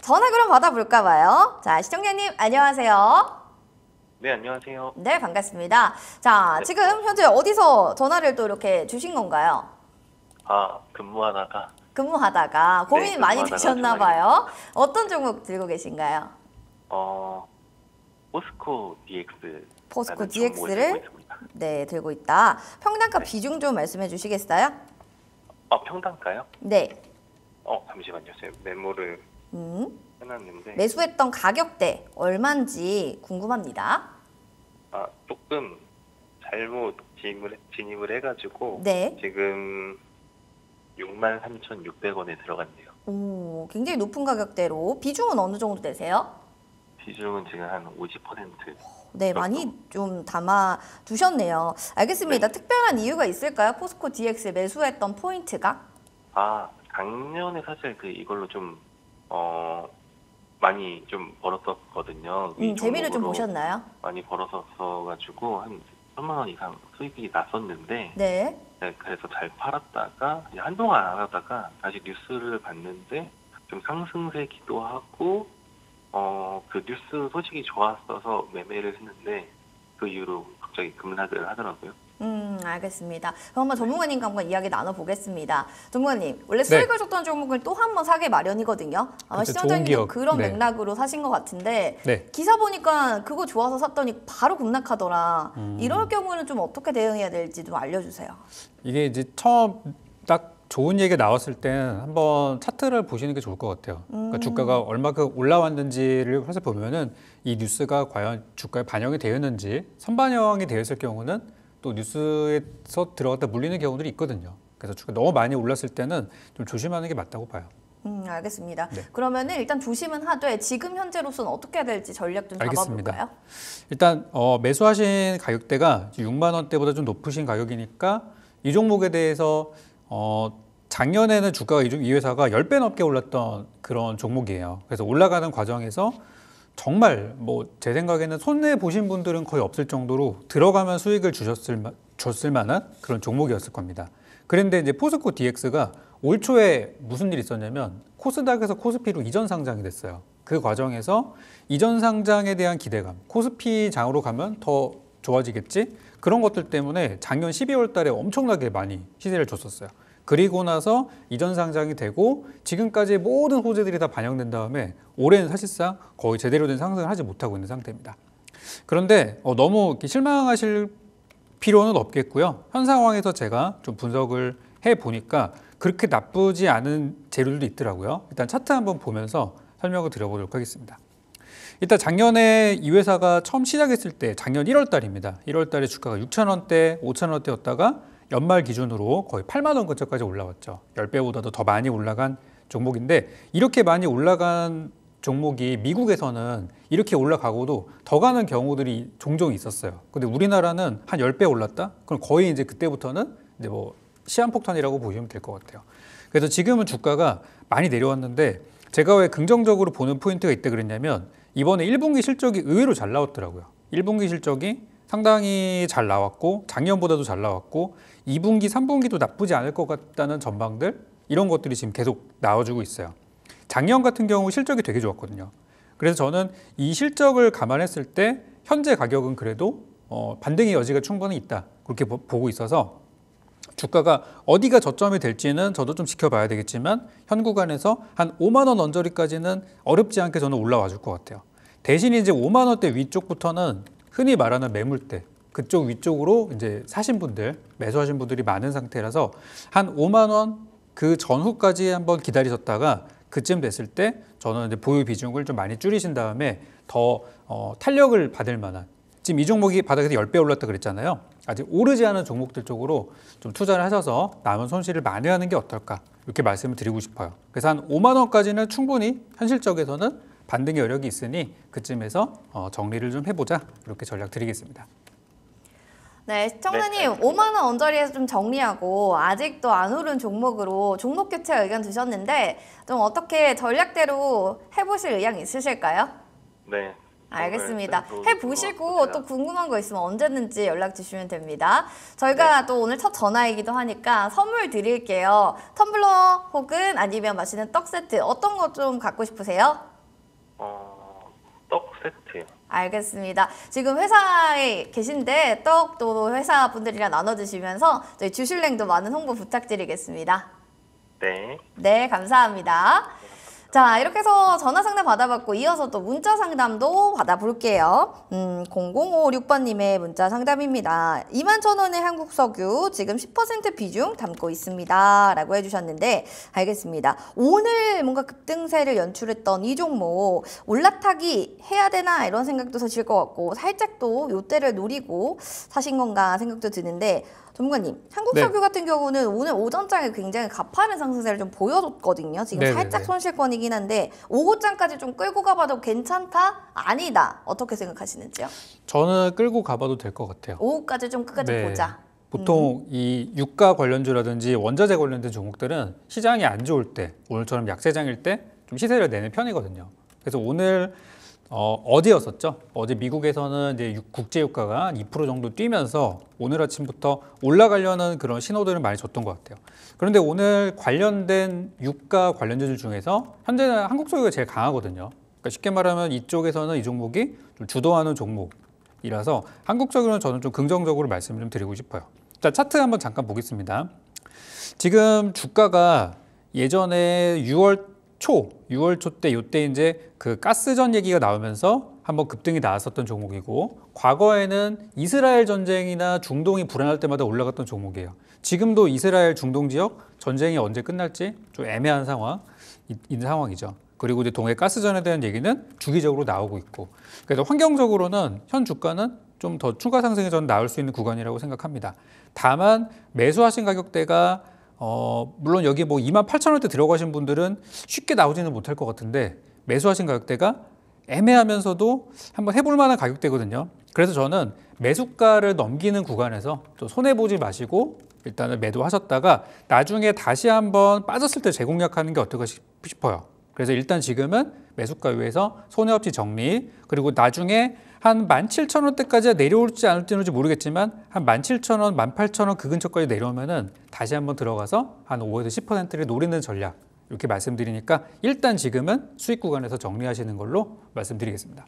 전화 그럼 받아볼까 봐요. 자, 시청자님 안녕하세요. 네, 안녕하세요. 네, 반갑습니다. 자, 네. 지금 현재 어디서 전화를 또 이렇게 주신 건가요? 근무하다가 고민이 많이 근무하다가 되셨나 봐요. 어떤 종목 들고 계신가요? 포스코 DX. 포스코 DX를 네, 들고 있다. 평단가 비중 좀 말씀해 주시겠어요? 평단가요? 네. 잠시만요. 제가 메모를 해놨는데. 매수했던 가격대 얼마인지 궁금합니다. 조금 잘못 진입을 해가지고 네. 지금 63,600원에 들어갔네요. 오, 굉장히 높은 가격대로 비중은 어느 정도 되세요? 비중은 지금 한 50%. 네, 많이 좀 담아 두셨네요. 알겠습니다. 네. 특별한 이유가 있을까요? 포스코 DX 매수했던 포인트가? 작년에 사실 이걸로 좀 많이 좀 벌었었거든요. 재미를 좀 보셨나요? 많이 벌었었어가지고 한 3만 원 이상 수익이 났었는데. 네. 네, 그래서 잘 팔았다가 이제 한동안 안 하다가 다시 뉴스를 봤는데 좀 상승세기도 하고 그 뉴스 소식이 좋았어서 매매를 했는데 그 이후로 갑자기 급락을 하더라고요. 알겠습니다. 그럼 한번 전문가님과 한번 이야기 나눠보겠습니다. 전문가님, 원래 수익을 줬던 종목을 또 한 번 사게 마련이거든요. 아마 시청자님도 그런 맥락으로 사신 것 같은데 기사 보니까 그거 좋아서 샀더니 바로 급락하더라. 이럴 경우는 좀 어떻게 대응해야 될지 좀 알려주세요. 이게 이제 처음 딱 좋은 얘기가 나왔을 때는 한번 차트를 보시는 게 좋을 것 같아요. 그러니까 주가가 얼마큼 올라왔는지를 사실 보면은 이 뉴스가 과연 주가에 반영이 되었는지 선반영이 되었을 경우는 또 뉴스에서 들어갔다 물리는 경우들이 있거든요. 그래서 주가 너무 많이 올랐을 때는 좀 조심하는 게 맞다고 봐요. 알겠습니다. 네. 그러면은 일단 조심은 하되 지금 현재로서는 어떻게 해야 될지 전략 좀 잡아볼까요? 일단 매수하신 가격대가 6만 원대보다 좀 높으신 가격이니까 이 종목에 대해서 작년에는 주가가 이 회사가 10배 넘게 올랐던 그런 종목이에요. 그래서 올라가는 과정에서 정말 제 생각에는 손해 보신 분들은 거의 없을 정도로 들어가면 수익을 줬을 만한 그런 종목이었을 겁니다. 그런데 이제 포스코 DX가 올 초에 무슨 일이 있었냐면 코스닥에서 코스피로 이전 상장이 됐어요. 그 과정에서 이전 상장에 대한 기대감, 코스피 장으로 가면 더 좋아지겠지? 그런 것들 때문에 작년 12월 달에 엄청나게 많이 시세를 줬었어요. 그리고 나서 이전 상장이 되고 지금까지 모든 호재들이 다 반영된 다음에 올해는 사실상 거의 제대로 된 상승을 하지 못하고 있는 상태입니다. 그런데 너무 실망하실 필요는 없겠고요. 현 상황에서 제가 좀 분석을 해보니까 그렇게 나쁘지 않은 재료들도 있더라고요. 일단 차트 한번 보면서 설명을 드려보도록 하겠습니다. 일단 작년에 이 회사가 처음 시작했을 때 작년 1월 달입니다. 1월 달에 주가가 6,000원대, 5,000원대였다가 연말 기준으로 거의 8만 원 근처까지 올라왔죠. 10배보다도 더 많이 올라간 종목인데 이렇게 많이 올라간 종목이 미국에서는 이렇게 올라가고도 더 가는 경우들이 종종 있었어요. 근데 우리나라는 한 10배 올랐다? 그럼 거의 이제 그때부터는 이제 시한폭탄이라고 보시면 될 것 같아요. 그래서 지금은 주가가 많이 내려왔는데 제가 왜 긍정적으로 보는 포인트가 있다 그랬냐면 이번에 1분기 실적이 의외로 잘 나왔더라고요. 1분기 실적이 상당히 잘 나왔고 작년보다도 잘 나왔고 2분기, 3분기도 나쁘지 않을 것 같다는 전망들 이런 것들이 지금 계속 나와주고 있어요. 작년 같은 경우 실적이 되게 좋았거든요. 그래서 저는 이 실적을 감안했을 때 현재 가격은 그래도 반등의 여지가 충분히 있다 그렇게 보고 있어서 주가가 어디가 저점이 될지는 저도 좀 지켜봐야 되겠지만 현 구간에서 한 5만 원 언저리까지는 어렵지 않게 저는 올라와 줄 것 같아요. 대신 이제 5만 원대 위쪽부터는 흔히 말하는 매물대 그쪽 위쪽으로 이제 사신 분들 매수하신 분들이 많은 상태라서 한 5만 원 그 전후까지 한번 기다리셨다가 그쯤 됐을 때 저는 이제 보유 비중을 좀 많이 줄이신 다음에 더 탄력을 받을 만한 지금 이 종목이 바닥에서 10배 올랐다 그랬잖아요. 아직 오르지 않은 종목들 쪽으로 좀 투자를 하셔서 남은 손실을 만회하는 게 어떨까 이렇게 말씀을 드리고 싶어요. 그래서 한 5만 원까지는 충분히 현실적에서는 반등의 여력이 있으니 그쯤에서 정리를 좀 해보자 이렇게 전략 드리겠습니다. 네, 시청자님 5만 원 언저리에서 좀 정리하고 아직도 안 오른 종목으로 종목 교체 의견 주셨는데 좀 어떻게 전략대로 해보실 의향 있으실까요? 네. 알겠습니다. 해보시고 또 궁금한 거 있으면 언제든지 연락 주시면 됩니다. 저희가 또 오늘 첫 전화이기도 하니까 선물 드릴게요. 텀블러 혹은 아니면 맛있는 떡 세트 어떤 거 좀 갖고 싶으세요? 떡 세트요. 알겠습니다. 지금 회사에 계신데 떡도 회사 분들이랑 나눠 드시면서 저희 주슐랭도 많은 홍보 부탁드리겠습니다. 네. 네, 감사합니다. 자, 이렇게 해서 전화 상담 받아봤고 이어서 또 문자 상담도 받아볼게요. 0056번님의 문자 상담입니다. 21,000원의 한국석유 지금 10% 비중 담고 있습니다. 라고 해주셨는데 알겠습니다. 오늘 뭔가 급등세를 연출했던 이 종목 올라타기 해야 되나 이런 생각도 드실 것 같고 살짝 또 요때를 노리고 사신 건가 생각도 드는데 전문가님, 한국석유 네. 같은 경우는 오늘 오전장에 굉장히 가파른 상승세를 좀 보여줬거든요. 지금 네네네. 살짝 손실권이긴 한데 오후장까지 좀 끌고 가봐도 괜찮다? 아니다? 어떻게 생각하시는지요? 저는 끌고 가봐도 될 것 같아요. 오후까지 좀 끝까지 네. 보자. 보통 이 유가 관련주라든지 원자재 관련된 종목들은 시장이 안 좋을 때, 오늘처럼 약세장일 때 좀 시세를 내는 편이거든요. 그래서 오늘 어제였었죠. 어제 미국에서는 이제 국제 유가가 2% 정도 뛰면서 오늘 아침부터 올라가려는 그런 신호들을 많이 줬던 것 같아요. 그런데 오늘 관련된 유가 관련주들 중에서 현재는 한국석유가 제일 강하거든요. 그러니까 쉽게 말하면 이쪽에서는 이 종목이 좀 주도하는 종목이라서 한국석유는 저는 좀 긍정적으로 말씀을 좀 드리고 싶어요. 자, 차트 한번 잠깐 보겠습니다. 지금 주가가 예전에 6월 초 때 이때 이제 그 가스전 얘기가 나오면서 한번 급등이 나왔었던 종목이고 과거에는 이스라엘 전쟁이나 중동이 불안할 때마다 올라갔던 종목이에요. 지금도 이스라엘 중동 지역 전쟁이 언제 끝날지 좀 애매한 상황이죠. 그리고 이제 동해 가스전에 대한 얘기는 주기적으로 나오고 있고 그래서 환경적으로는 현 주가는 좀 더 추가 상승이 전 나올 수 있는 구간이라고 생각합니다. 다만 매수하신 가격대가 물론 여기 뭐 28,000원대 들어가신 분들은 쉽게 나오지는 못할 것 같은데 매수하신 가격대가 애매하면서도 한번 해볼 만한 가격대거든요. 그래서 저는 매수가를 넘기는 구간에서 또 손해보지 마시고 일단은 매도하셨다가 나중에 다시 한번 빠졌을 때 재공략하는 게 어떨까 싶어요. 그래서 일단 지금은 매수가 위에서 손해 없이 정리, 그리고 나중에 한 17,000원대까지 내려올지 않을지 모르겠지만 한 17,000원, 18,000원 그 근처까지 내려오면은 다시 한번 들어가서 한 5에서 10%를 노리는 전략 이렇게 말씀드리니까 일단 지금은 수익 구간에서 정리하시는 걸로 말씀드리겠습니다.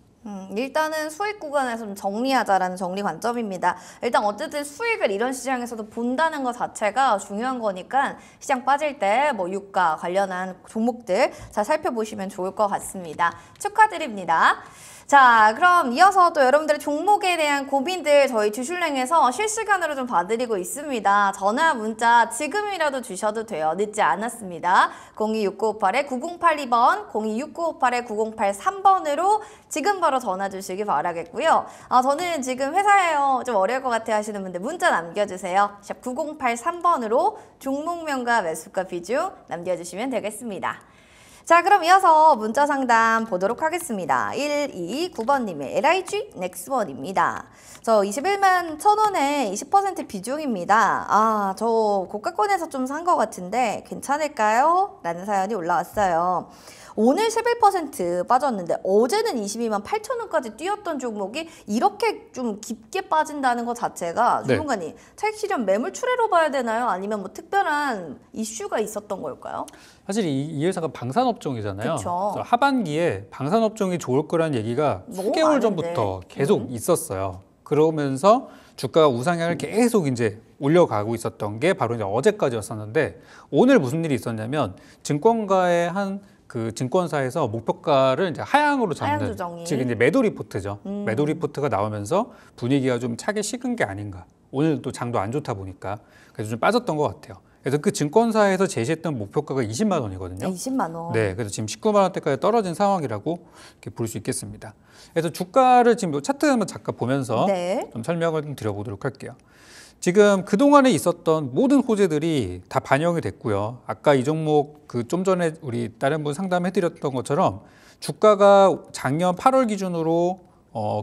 일단은 수익 구간에서 좀 정리하자라는 정리 관점입니다. 일단 어쨌든 수익을 이런 시장에서도 본다는 것 자체가 중요한 거니까 시장 빠질 때 뭐 유가 관련한 종목들 잘 살펴보시면 좋을 것 같습니다. 축하드립니다. 자, 그럼 이어서 또 여러분들의 종목에 대한 고민들 저희 주슐랭에서 실시간으로 좀 봐드리고 있습니다. 전화, 문자 지금이라도 주셔도 돼요. 늦지 않았습니다. 026958-9082번, 026958-9083번으로 지금 바로 전화 주시기 바라겠고요. 저는 지금 회사에요. 좀 어려울 것 같아 하시는 분들 문자 남겨주세요. 샵 9083번으로 종목명과 매수가 비중 남겨주시면 되겠습니다. 자, 그럼 이어서 문자 상담 보도록 하겠습니다. 129번님의 LIG 넥스원입니다. 저 21만 1,000원에 20% 비중입니다. 저 고가권에서 좀 산 것 같은데 괜찮을까요? 라는 사연이 올라왔어요. 오늘 11% 빠졌는데 어제는 22만 8,000원까지 뛰었던 종목이 이렇게 좀 깊게 빠진다는 것 자체가 전문가님, 차익 실현 매물 추례로 봐야 되나요? 아니면 뭐 특별한 이슈가 있었던 걸까요? 사실 이 회사가 방산업종이잖아요. 그쵸. 그래서 하반기에 방산업종이 좋을 거라는 얘기가 수개월 전부터 계속 있었어요. 그러면서 주가가 우상향을 계속 이제 올려가고 있었던 게 바로 이제 어제까지였었는데 오늘 무슨 일이 있었냐면 증권가의 한 그 증권사에서 목표가를 이제 하향으로 잡는 즉 이제 매도 리포트죠. 매도 리포트가 나오면서 분위기가 좀 차게 식은 게 아닌가. 오늘 또 장도 안 좋다 보니까 그래서 좀 빠졌던 것 같아요. 그래서 그 증권사에서 제시했던 목표가가 20만 원이거든요. 20만 원. 네, 그래서 지금 19만 원대까지 떨어진 상황이라고 이렇게 볼 수 있겠습니다. 그래서 주가를 지금 차트 한번 잠깐 보면서 좀 설명을 좀 드려보도록 할게요. 지금 그동안에 있었던 모든 호재들이 다 반영이 됐고요. 아까 이 종목 그 좀 전에 우리 다른 분 상담해드렸던 것처럼 주가가 작년 8월 기준으로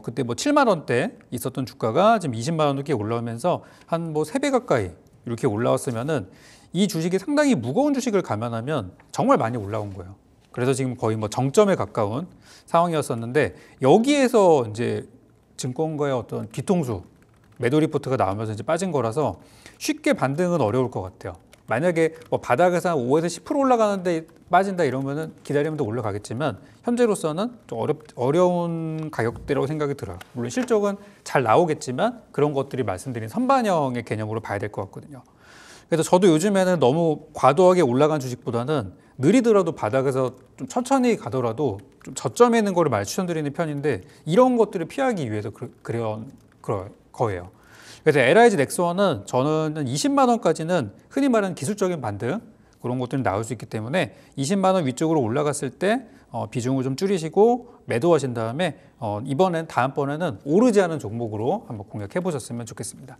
그때 뭐 7만 원대 있었던 주가가 지금 20만 원 넘게 올라오면서 한 뭐 3배 가까이 이렇게 올라왔으면은 이 주식이 상당히 무거운 주식을 감안하면 정말 많이 올라온 거예요. 그래서 지금 거의 뭐 정점에 가까운 상황이었었는데 여기에서 이제 증권가의 어떤 뒤통수 매도 리포트가 나오면서 이제 빠진 거라서 쉽게 반등은 어려울 것 같아요. 만약에 뭐 바닥에서 한 5에서 10% 올라가는데 빠진다 이러면은 기다리면 더 올라가겠지만 현재로서는 좀 어려운 가격대라고 생각이 들어요. 물론 실적은 잘 나오겠지만 그런 것들이 말씀드린 선반영의 개념으로 봐야 될 것 같거든요. 그래서 저도 요즘에는 너무 과도하게 올라간 주식보다는 느리더라도 바닥에서 좀 천천히 가더라도 좀 저점에 있는 거를 많이 추천드리는 편인데 이런 것들을 피하기 위해서 그런 거예요. 그래서 LIG 넥스원은 저는 20만 원까지는 흔히 말하는 기술적인 반등 그런 것들이 나올 수 있기 때문에 20만 원 위쪽으로 올라갔을 때 비중을 좀 줄이시고 매도하신 다음에 이번엔 다음번에는 오르지 않은 종목으로 한번 공략해 보셨으면 좋겠습니다.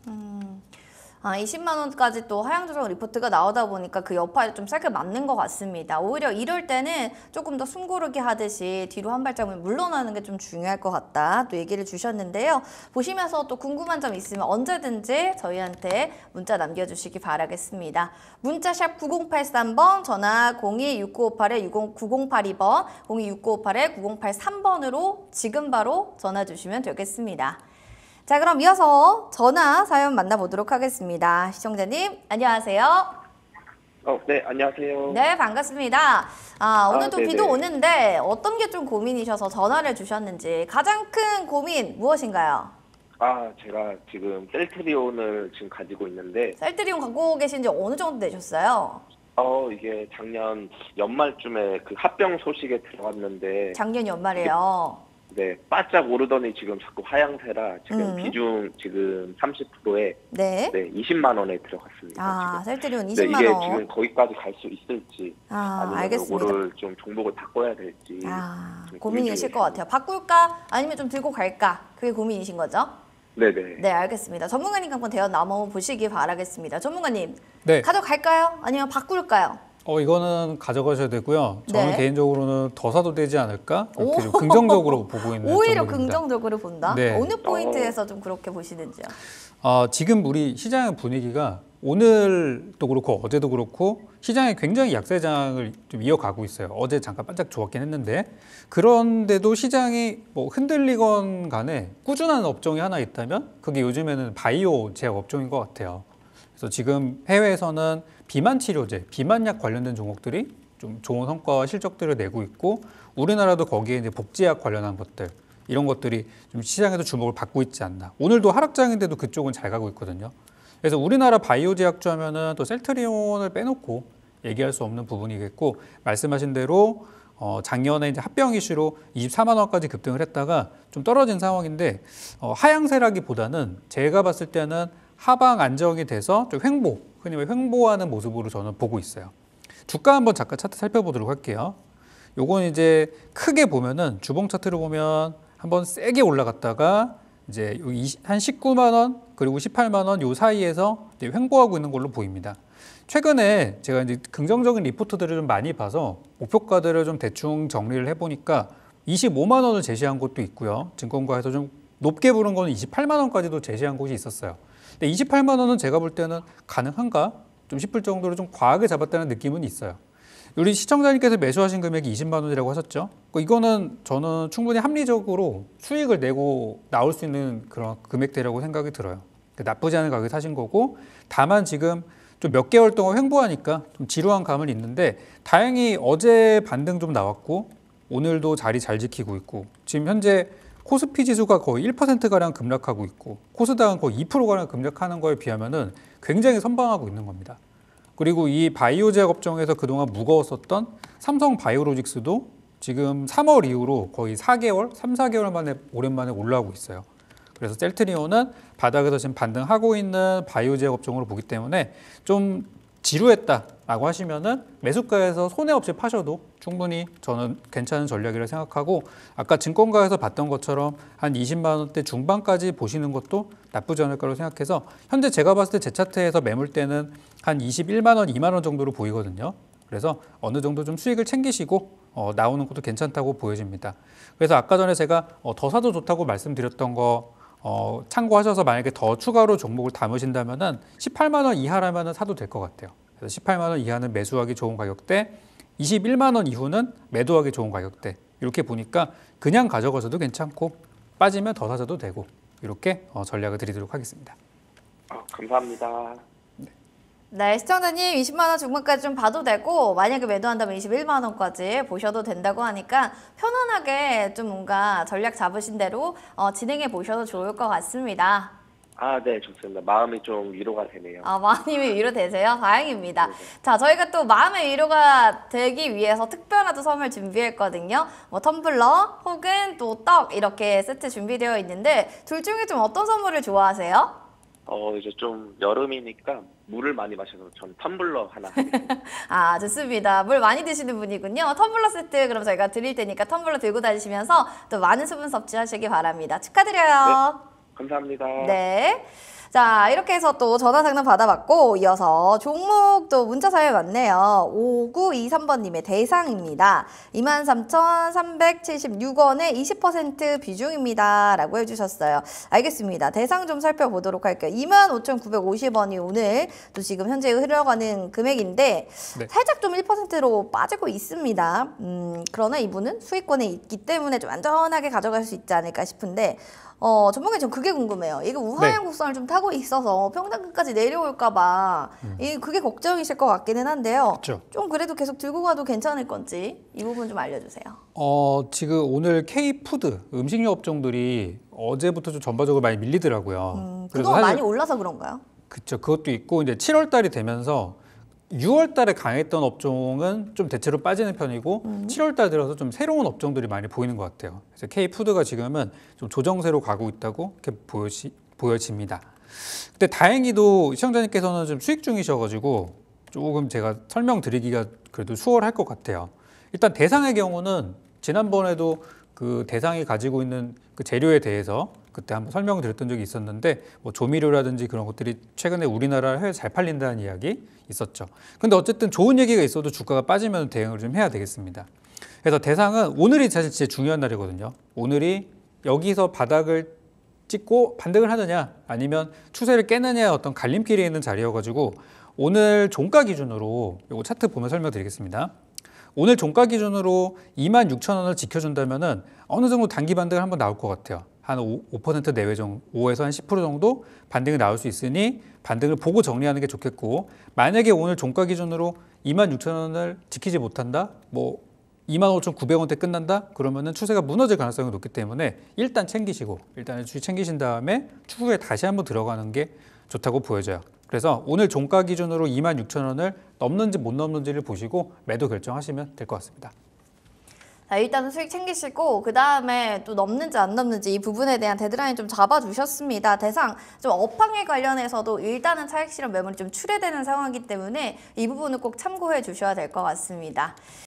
20만 원까지 또 하향 조정 리포트가 나오다 보니까 그 여파에 좀 세게 맞는 것 같습니다. 오히려 이럴 때는 조금 더 숨고르기 하듯이 뒤로 한 발짝을 물러나는 게 좀 중요할 것 같다. 또 얘기를 주셨는데요. 보시면서 또 궁금한 점 있으면 언제든지 저희한테 문자 남겨주시기 바라겠습니다. 문자샵 9083번, 전화 026958-9082번, 026958-9083번으로 지금 바로 전화 주시면 되겠습니다. 자, 그럼 이어서 전화 사연 만나보도록 하겠습니다. 시청자님, 안녕하세요. 네, 안녕하세요. 네, 반갑습니다. 오늘도 비도 오는데 어떤 게 좀 고민이셔서 전화를 주셨는지 가장 큰 고민 무엇인가요? 제가 지금 셀트리온을 지금 가지고 있는데 셀트리온 갖고 계신 지 어느 정도 되셨어요? 이게 작년 연말쯤에 그 합병 소식에 들어왔는데 작년 연말에요. 네, 바짝 오르더니 지금 자꾸 하향세라 지금 비중 지금 30%에 네. 20만 원에 들어갔습니다. 지금. 셀트리온 20만 이게 원. 지금 거기까지 갈 수 있을지 아니면 알겠습니다. 이거를 좀 종목을 바꿔야 될지 좀 고민이실 것 같아요. 바꿀까 아니면 좀 들고 갈까 그게 고민이신 거죠? 네네. 네, 알겠습니다. 전문가님 한번 대화 나눠보시기 바라겠습니다. 전문가님, 네. 가져갈까요? 아니면 바꿀까요? 이거는 가져가셔야 되고요. 저는 네. 개인적으로는 더 사도 되지 않을까? 이렇게 좀 긍정적으로 보고 있는 오히려 정도입니다. 긍정적으로 본다? 네. 어느 포인트에서 좀 그렇게 보시는지요? 지금 우리 시장의 분위기가 오늘도 그렇고 어제도 그렇고 시장이 굉장히 약세장을 좀 이어가고 있어요. 어제 잠깐 반짝 좋았긴 했는데 그런데도 시장이 뭐 흔들리건 간에 꾸준한 업종이 하나 있다면 그게 요즘에는 바이오 제약 업종인 것 같아요. 그래서 지금 해외에서는 비만 치료제, 비만약 관련된 종목들이 좀 좋은 성과와 실적들을 내고 있고 우리나라도 거기에 이제 복제약 관련한 것들 이런 것들이 좀 시장에서 주목을 받고 있지 않나. 오늘도 하락장인데도 그쪽은 잘 가고 있거든요. 그래서 우리나라 바이오 제약주 하면은 또 셀트리온을 빼놓고 얘기할 수 없는 부분이겠고 말씀하신 대로 작년에 이제 합병 이슈로 24만 원까지 급등을 했다가 좀 떨어진 상황인데 하향세라기보다는 제가 봤을 때는 하방 안정이 돼서 좀 흔히 횡보하는 모습으로 저는 보고 있어요. 주가 한번 잠깐 차트 살펴보도록 할게요. 요건 이제 크게 보면은 주봉 차트를 보면 한번 세게 올라갔다가 이제 한 19만 원 그리고 18만 원 요 사이에서 이제 횡보하고 있는 걸로 보입니다. 최근에 제가 이제 긍정적인 리포트들을 좀 많이 봐서 목표가들을 좀 대충 정리를 해보니까 25만 원을 제시한 곳도 있고요. 증권가에서 좀 높게 부른 거는 28만 원까지도 제시한 곳이 있었어요. 근데 28만 원은 제가 볼 때는 가능한가? 좀 싶을 정도로 좀 과하게 잡았다는 느낌은 있어요. 우리 시청자님께서 매수하신 금액이 20만 원이라고 하셨죠? 이거는 저는 충분히 합리적으로 수익을 내고 나올 수 있는 그런 금액대라고 생각이 들어요. 나쁘지 않은 가격에 사신 거고 다만 지금 좀 몇 개월 동안 횡보하니까 좀 지루한 감은 있는데 다행히 어제 반등 좀 나왔고 오늘도 자리 잘 지키고 있고 지금 현재 코스피 지수가 거의 1%가량 급락하고 있고 코스닥은 거의 2%가량 급락하는 거에 비하면은 굉장히 선방하고 있는 겁니다. 그리고 이 바이오 제약 업종에서 그동안 무거웠었던 삼성 바이오로직스도 지금 3월 이후로 거의 4개월, 3, 4개월 만에 오랜만에 올라오고 있어요. 그래서 셀트리온은 바닥에서 지금 반등하고 있는 바이오 제약 업종으로 보기 때문에 좀 지루했다라고 하시면은 매수가에서 손해 없이 파셔도 충분히 저는 괜찮은 전략이라고 생각하고 아까 증권가에서 봤던 것처럼 한 20만 원대 중반까지 보시는 것도 나쁘지 않을 거라고 생각해서 현재 제가 봤을 때 제 차트에서 매물대는 한 21만 원, 2만 원 정도로 보이거든요. 그래서 어느 정도 좀 수익을 챙기시고 나오는 것도 괜찮다고 보여집니다. 그래서 아까 전에 제가 더 사도 좋다고 말씀드렸던 거 참고하셔서 만약에 더 추가로 종목을 담으신다면은 18만 원 이하라면은 사도 될 것 같아요. 그래서 18만 원 이하는 매수하기 좋은 가격대, 21만 원 이후는 매도하기 좋은 가격대. 이렇게 보니까 그냥 가져가셔도 괜찮고 빠지면 더 사셔도 되고 이렇게 전략을 드리도록 하겠습니다. 감사합니다. 네, 시청자님 20만 원 중반까지 좀 봐도 되고 만약에 매도한다면 21만 원까지 보셔도 된다고 하니까 편안하게 좀 뭔가 전략 잡으신 대로 진행해 보셔도 좋을 것 같습니다. 아, 네, 좋습니다. 마음이 좀 위로가 되네요. 아, 마음이 위로되세요? 다행입니다. 네네. 자, 저희가 또 마음의 위로가 되기 위해서 특별한 또 선물 준비했거든요. 뭐 텀블러 혹은 또 떡 이렇게 세트 준비되어 있는데 둘 중에 좀 어떤 선물을 좋아하세요? 이제 좀 여름이니까 물을 많이 마셔서 전 텀블러 하나 하겠습니다. 아, 좋습니다. 물 많이 드시는 분이군요. 텀블러 세트 그럼 저희가 드릴 테니까 텀블러 들고 다니시면서 또 많은 수분 섭취하시기 바랍니다. 축하드려요. 감사합니다. 네. 자, 이렇게 해서 또 전화 상담 받아봤고 이어서 종목 또 문자 사연 왔네요. 5923번님의 대상입니다. 23,376원에 20% 비중입니다. 라고 해주셨어요. 알겠습니다. 대상 좀 살펴보도록 할게요. 25,950원이 오늘 또 지금 현재 흘러가는 금액인데 네. 살짝 좀 1%로 빠지고 있습니다. 그러나 이분은 수익권에 있기 때문에 좀 안전하게 가져갈 수 있지 않을까 싶은데 전문가님 좀 그게 궁금해요. 이거 우하향 곡선을 좀 타고 있어서 평단가까지 내려올까봐 그게 걱정이실 것 같기는 한데요. 그쵸. 좀 그래도 계속 들고 가도 괜찮을 건지 이 부분 좀 알려주세요. 지금 오늘 K푸드 음식료 업종들이 어제부터 좀 전반적으로 많이 밀리더라고요. 그동안 많이 올라서 그런가요? 그렇죠. 그것도 있고 이제 7월 달이 되면서 6월 달에 강했던 업종은 좀 대체로 빠지는 편이고 7월 달 들어서 좀 새로운 업종들이 많이 보이는 것 같아요. 그래서 K푸드가 지금은 좀 조정세로 가고 있다고 이렇게 보여집니다. 근데 다행히도 시청자님께서는 좀 수익 중이셔가지고 조금 제가 설명드리기가 그래도 수월할 것 같아요. 일단 대상의 경우는 지난번에도 그 대상이 가지고 있는 그 재료에 대해서 그때 한번 설명을 드렸던 적이 있었는데 뭐 조미료라든지 그런 것들이 최근에 우리나라 해외 잘 팔린다는 이야기 있었죠. 근데 어쨌든 좋은 얘기가 있어도 주가가 빠지면 대응을 좀 해야 되겠습니다. 그래서 대상은 오늘이 사실 진짜 중요한 날이거든요. 오늘이 여기서 바닥을 찍고 반등을 하느냐 아니면 추세를 깨느냐의 어떤 갈림길에 있는 자리여가지고 오늘 종가 기준으로 이거 차트 보면 설명드리겠습니다. 오늘 종가 기준으로 26,000원을 지켜준다면은 어느 정도 단기 반등을 한번 나올 것 같아요. 한 5% 내외 정도, 5에서 한 10% 정도 반등이 나올 수 있으니 반등을 보고 정리하는 게 좋겠고, 만약에 오늘 종가 기준으로 26,000원을 지키지 못한다, 뭐 25,900원대 끝난다, 그러면은 추세가 무너질 가능성이 높기 때문에 일단 챙기시고, 일단은 주식 챙기신 다음에 추후에 다시 한번 들어가는 게 좋다고 보여져요. 그래서 오늘 종가 기준으로 26,000원을 넘는지 못 넘는지를 보시고 매도 결정하시면 될 것 같습니다. 자, 일단은 수익 챙기시고 그 다음에 또 넘는지 안 넘는지 이 부분에 대한 데드라인 좀 잡아주셨습니다. 대상 좀 업황에 관련해서도 일단은 차익 실현 매물이 좀 출회되는 상황이기 때문에 이 부분을 꼭 참고해 주셔야 될 것 같습니다.